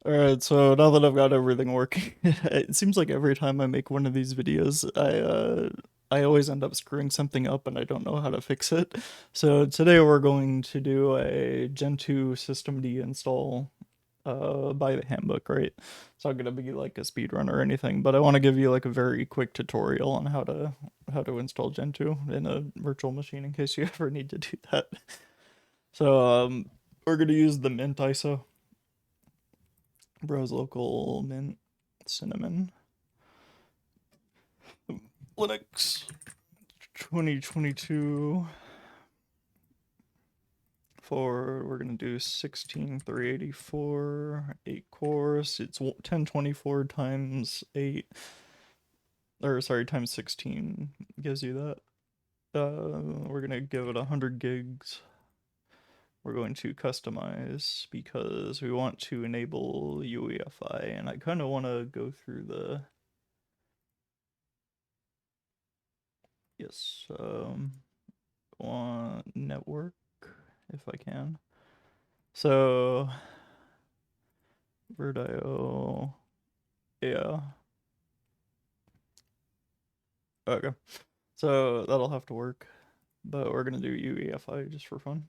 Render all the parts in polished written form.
Alright, so now that I've got everything working, it seems like every time I make one of these videos, I always end up screwing something up and I don't know how to fix it. So today we're going to do a Gentoo systemd install by the handbook, right? It's not gonna be like a speed run or anything, but I want to give you like a very quick tutorial on how to install Gentoo in a virtual machine in case you ever need to do that. So we're gonna use the Mint ISO. Browse local mint cinnamon Linux 2022 for we're gonna do 16384 8 cores. It's 1024 times 8 or sorry times 16 gives you that. We're gonna give it 100 gigs. We're going to customize because we want to enable UEFI, and I kind of want to go through the yes on network if I can. So VirtIO, yeah. Okay. So that'll have to work, but we're gonna do UEFI just for fun.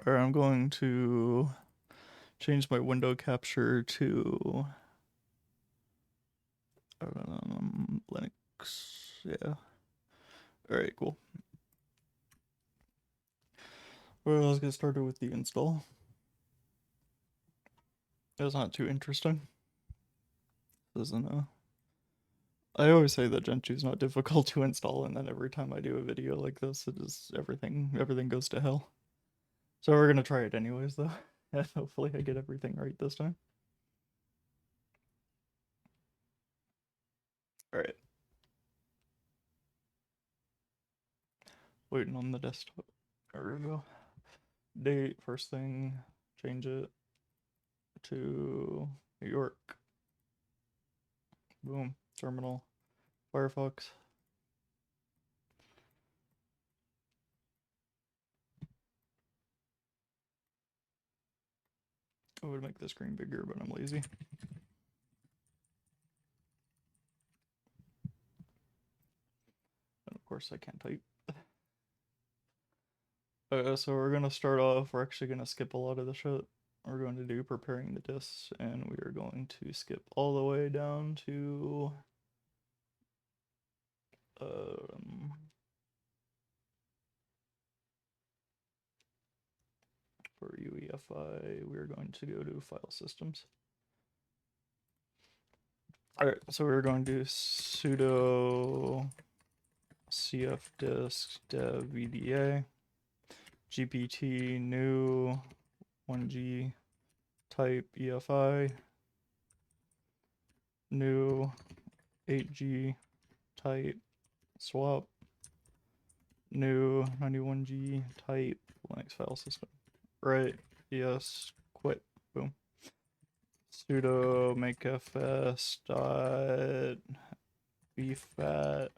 Or I'm going to change my window capture to Linux. Yeah. All right, cool. Well, let's get started with the install. It's not too interesting. Doesn't I always say that Gentoo is not difficult to install, and then every time I do a video like this, it is everything goes to hell. So we're gonna try it anyways, though, and hopefully I get everything right this time. All right, waiting on the desktop. There we go. Date first thing, change it to New York. Boom. Terminal. Firefox. I would make the screen bigger, but I'm lazy. And of course I can't type. So we're gonna start off, we're actually gonna skip a lot of the shit. We're going to do preparing the disks, and we are going to skip all the way down to um, for UEFI, we're going to go to file systems. Alright, so we're going to sudo cfdisk dev vda gpt new 1g type EFI new 8g type swap new 91g type Linux file system. Right, yes, quit, boom. Sudo makefs dot bfat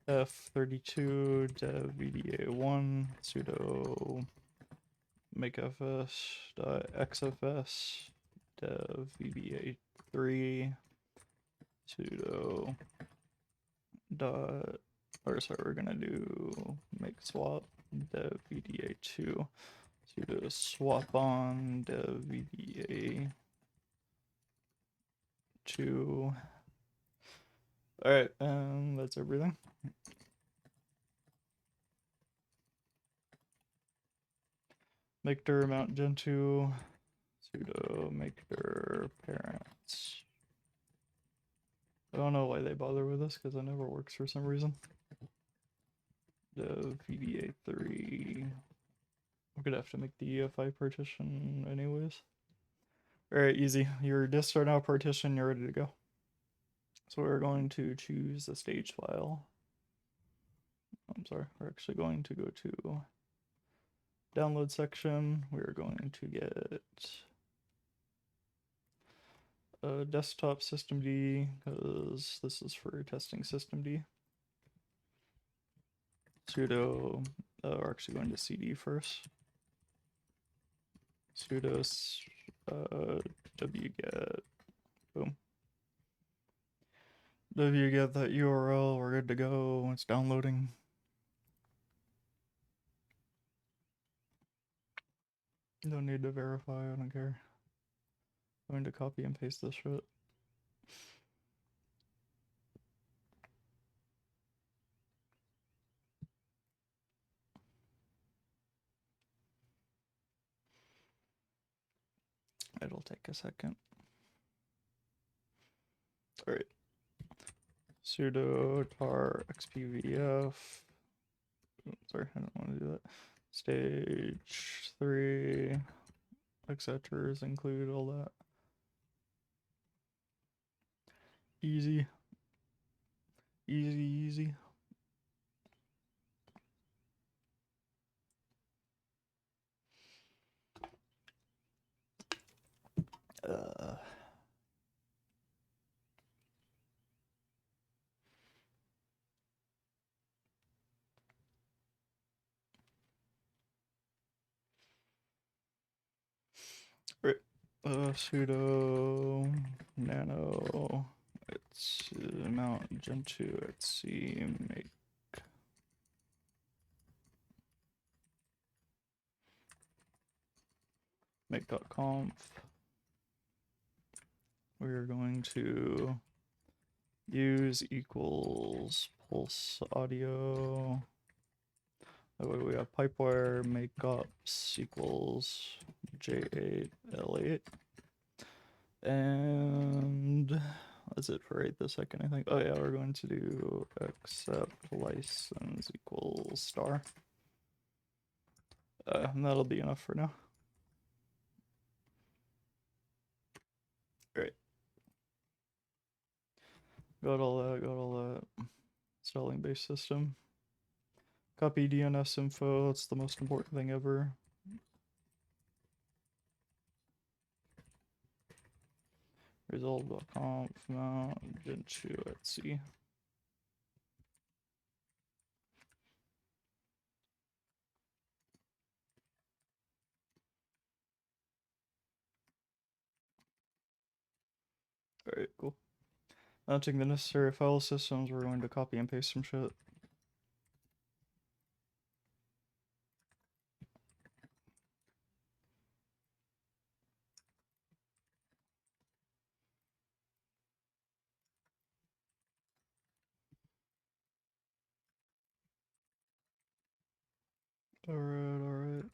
f32 dev vda1 sudo makefs dot xfs dev vda3 sudo dot or sorry we're gonna do make swap dev vda2 sudo swap on dev vda2. All right, that's everything. Make dir mount Gentoo sudo make dir parents. I don't know why they bother with this because it never works for some reason. Dev vda3. I'm gonna have to make the EFI partition anyways. Alright, easy. Your disks are now partitioned, you're ready to go. So we're going to choose the stage file. I'm sorry, we're actually going to go to download section. We're going to get a desktop systemd because this is for testing systemd. Sudo, we're actually going to cd first. sudo wget, boom. Wget that URL, we're good to go. It's downloading. No need to verify, I don't care. I'm going to copy and paste this shit. It'll take a second. Alright. Sudo tar xpvf. Sorry, I don't want to do that. Stage 3, etc. include all that. Easy. Easy, easy. Right. Sudo nano it's mount gentoo at c make.conf. We're going to use equals pulse audio. That way we have pipewire makeups equals J8 L8. And that's it for right this second, I think. Oh yeah, we're going to do accept license equals star. And that'll be enough for now. Alright. Got all that. Installing base system. Copy DNS info, that's the most important thing ever. Resolve.conf mount Gentoo at C. Alright, cool. Mounting the necessary file systems, we're going to copy and paste some shit. Alright.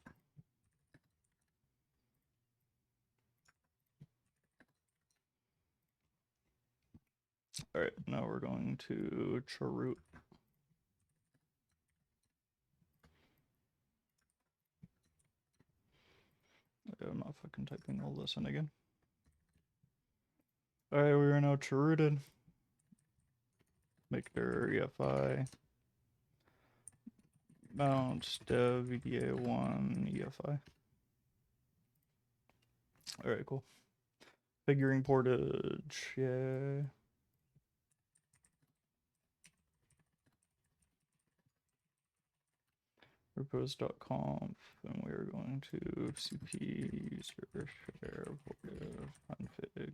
Alright, now we're going to chroot. I'm not fucking typing all this in again. Alright, we are now chrooted. Make their EFI. Mount dev VDA1 EFI. Alright, cool. Figuring Portage, yeah. Repos.conf, and we are going to cp user share Portage config.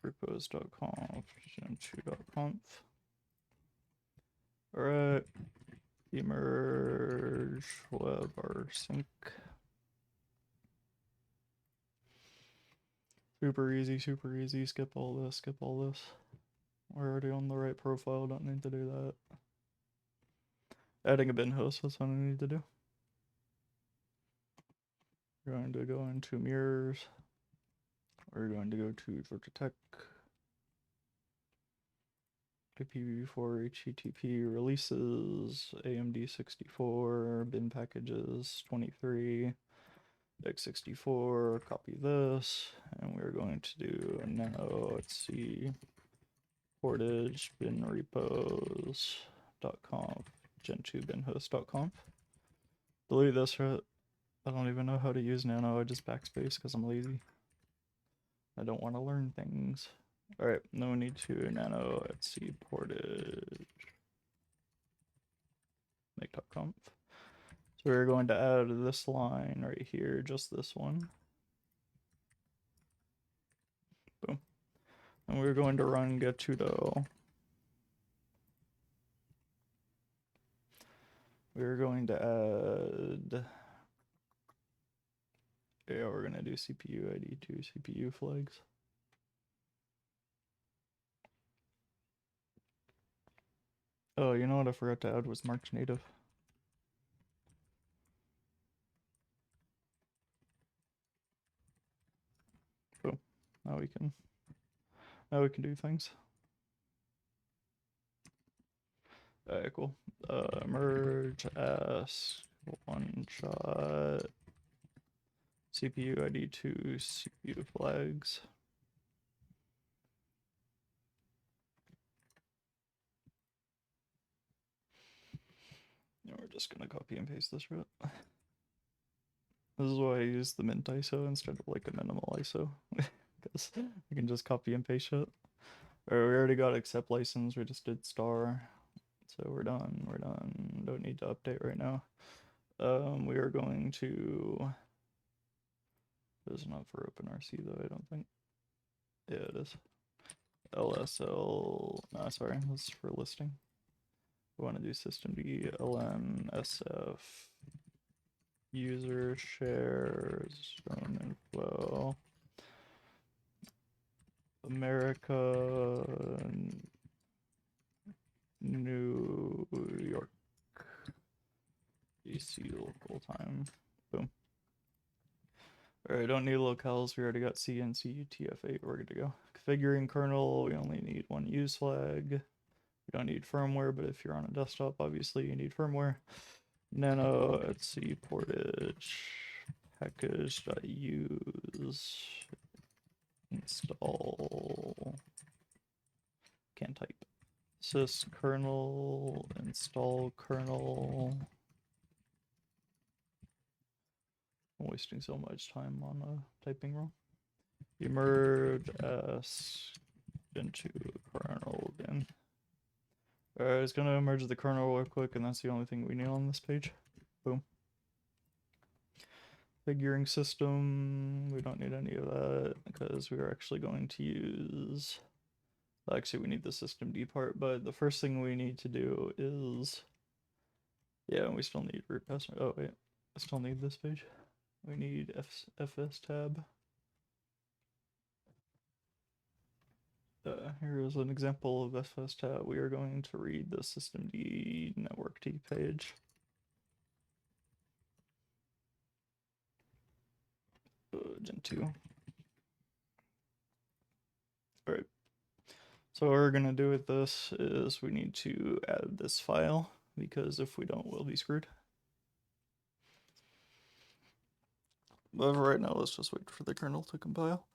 Repos.conf, gentoo.conf. Alright. Emerge WebRSync. Super easy, super easy. Skip all this, skip all this. We're already on the right profile, don't need to do that. Adding a bin host, that's what I need to do. We're going to go into mirrors. We're going to go to Georgia Tech. IPv4 HTTP releases, AMD 64, bin packages 23, x64, copy this, and we're going to do now, let's see, Portage bin repos.conf, gentoo bin host.conf. Delete this, right? I don't even know how to use nano, I just backspace because I'm lazy. I don't want to learn things. Alright, no need to nano at C Portage. make.conf. So we're going to add this line right here, just this one. Boom. And we're going to run Gentoo. We're going to add, yeah, we're going to do CPU ID to CPU flags. Oh, you know what I forgot to add was March native. Boom. Now we can do things. Alright, cool. Merge as one shot CPU ID to CPU flags. And we're just gonna copy and paste this route. This is why I use the mint ISO instead of like a minimal ISO, because I can just copy and paste it. Or we already got accept license, we just did star. So we're done, Don't need to update right now. We are going to, this is not for OpenRC though, I don't think. Yeah, it is. LSL, no, sorry, this is for listing. We want to do systemd ln sf user shares zone info America New York DC local time. Boom. Alright, don't need locales. We already got CNC TF8. We're good to go. Configuring kernel. We only need one use flag. We don't need firmware, but if you're on a desktop, obviously you need firmware. Nano etc portage package.use install. Can't type. Sys kernel install kernel. I'm wasting so much time on a typing wrong. Emerge as into kernel again. Alright, it's gonna emerge the kernel real quick, and that's the only thing we need on this page. Boom. Figuring system, we don't need any of that because we are actually going to use, actually we need the systemd part, but the first thing we need to do is, yeah, we still need root password. Oh wait, I still need this page. We need fs tab. Here is an example of fs tab. We are going to read the systemd network T page. Gentoo. Alright. So what we're gonna do with this is we need to add this file, because if we don't, we'll be screwed. But for right now, let's just wait for the kernel to compile.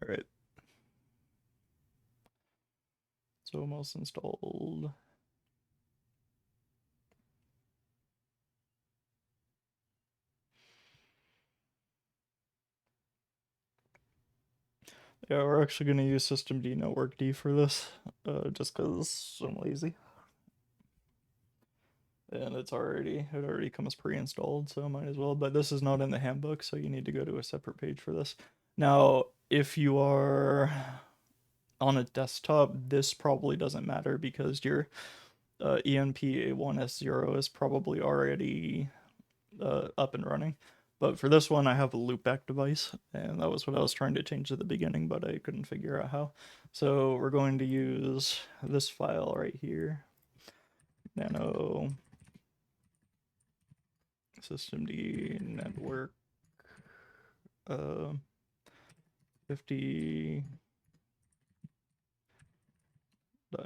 Alright. It's almost installed. Yeah, we're actually going to use systemd network D for this, just because I'm lazy. And it already comes pre-installed, so might as well. But this is not in the handbook, so you need to go to a separate page for this. Now, if you are on a desktop, this probably doesn't matter because your ENP-A1S0 is probably already up and running. But for this one, I have a loopback device, and that was what I was trying to change at the beginning, but I couldn't figure out how. So we're going to use this file right here, nano systemd network 50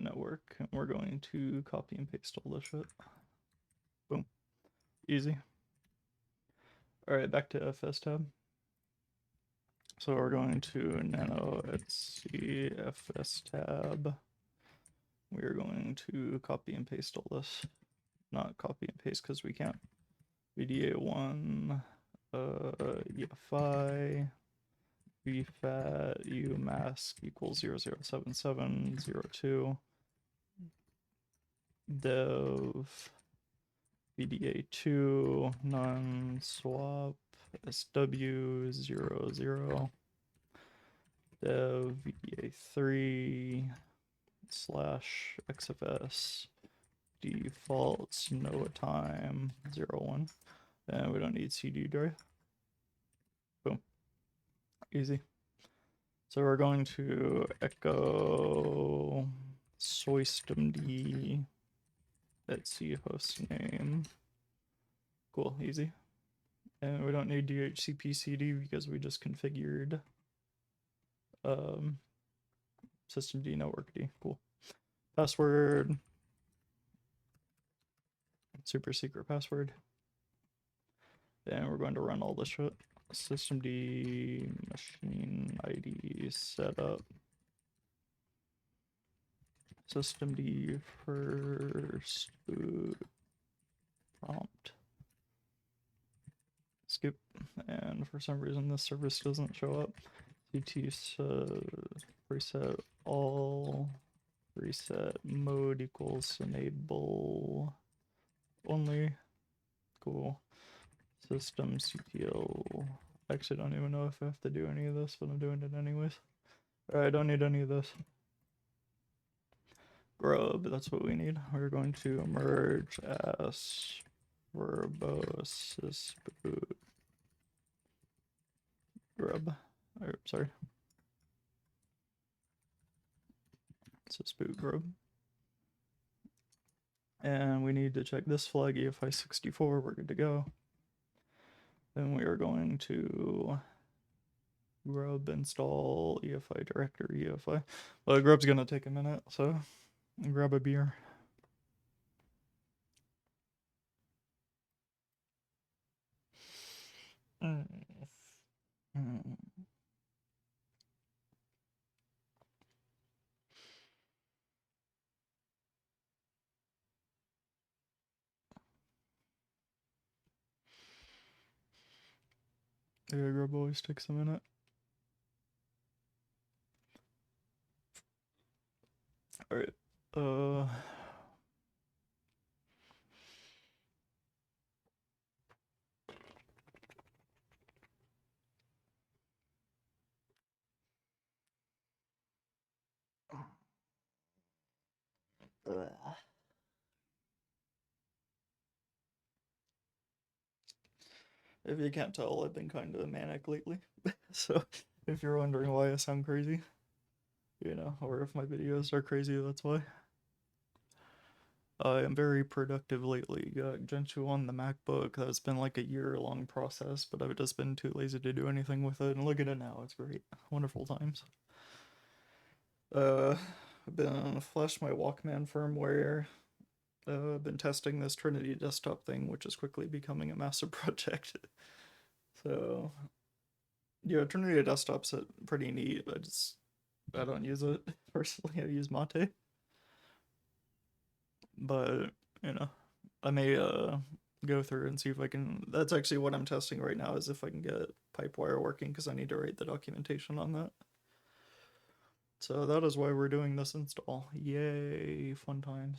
network, and we're going to copy and paste all this shit. Boom. Easy. Alright, back to fs tab. So we're going to nano etc fs tab. We're going to copy and paste all this. not copy and paste because we can't. VDA1 EFI vfat umask equals 007702 dev VDA2 non-swap SW00 dev VDA3 slash XFS defaults no time 01, and we don't need CD drive. Boom, easy. So we're going to echo systemd etc host name. Cool, easy. And we don't need dhcpcd because we just configured systemd networkd. Cool. Password, super secret password. And we're going to run all this shit. Systemd machine ID setup. Systemd first boot prompt. Skip. And for some reason this service doesn't show up. CT reset all. Reset mode equals enable only. Cool. Systemctl. Actually, don't even know if I have to do any of this, but I'm doing it anyways. Alright, I don't need any of this. Grub, that's what we need. We're going to merge as verbose sysboot grub. Or, sorry. Sysboot grub. And we need to check this flag, EFI64, we're good to go. Then we are going to grub install EFI directory EFI. Well, grub's gonna take a minute, so grab a beer. Yeah, grub always takes a minute. Alright, if you can't tell, I've been kind of manic lately. So if you're wondering why I sound crazy, you know, or if my videos are crazy, that's why. I am very productive lately. Got Gentoo on the MacBook. That's been like a year-long process, but I've just been too lazy to do anything with it. And look at it now, it's great. Wonderful times. I've been flashed my Walkman firmware. I've been testing this Trinity desktop thing, which is quickly becoming a massive project. So, yeah, Trinity desktop's pretty neat. I don't use it personally. I use Mate, but you know, I may go through and see if I can. That's actually what I'm testing right now, is if I can get Pipewire working, because I need to write the documentation on that. So that is why we're doing this install. Yay, fun times.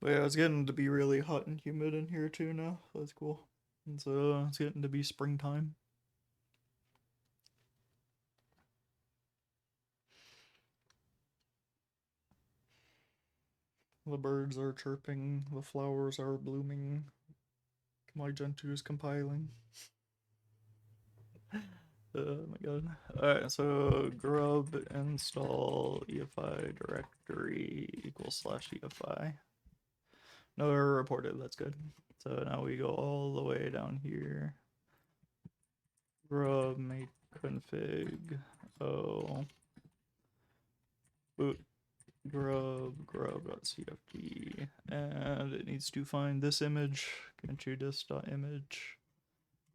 But yeah, it's getting to be really hot and humid in here too now. That's cool. And so it's getting to be springtime. The birds are chirping, the flowers are blooming. My Gentoo is compiling. Oh my god. Alright, so grub install EFI directory equals /EFI. No error reported, that's good. So now we go all the way down here. Grub make config boot grub.cfg, and it needs to find this image, gentoo.image,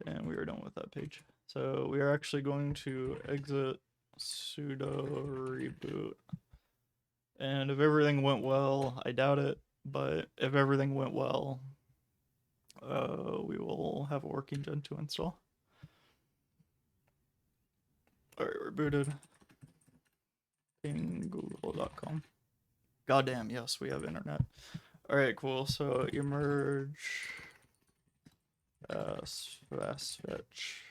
and we are done with that page. So we are actually going to exit sudo reboot And if everything went well, I doubt it, but if everything went well, we will have a working Gentoo install. Alright, we're booted. Ping google.com. Goddamn, yes, we have internet. Alright, cool. So emerge fast fetch.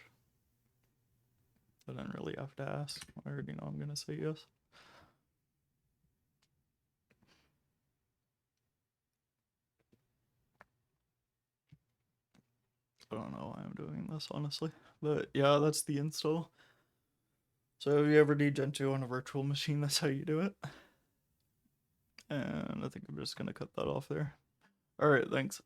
I didn't really have to ask. I already know I'm gonna say yes. I don't know why I'm doing this, honestly. But yeah, that's the install. So if you ever need Gentoo on a virtual machine, that's how you do it. And I think I'm just gonna cut that off there. Alright, thanks.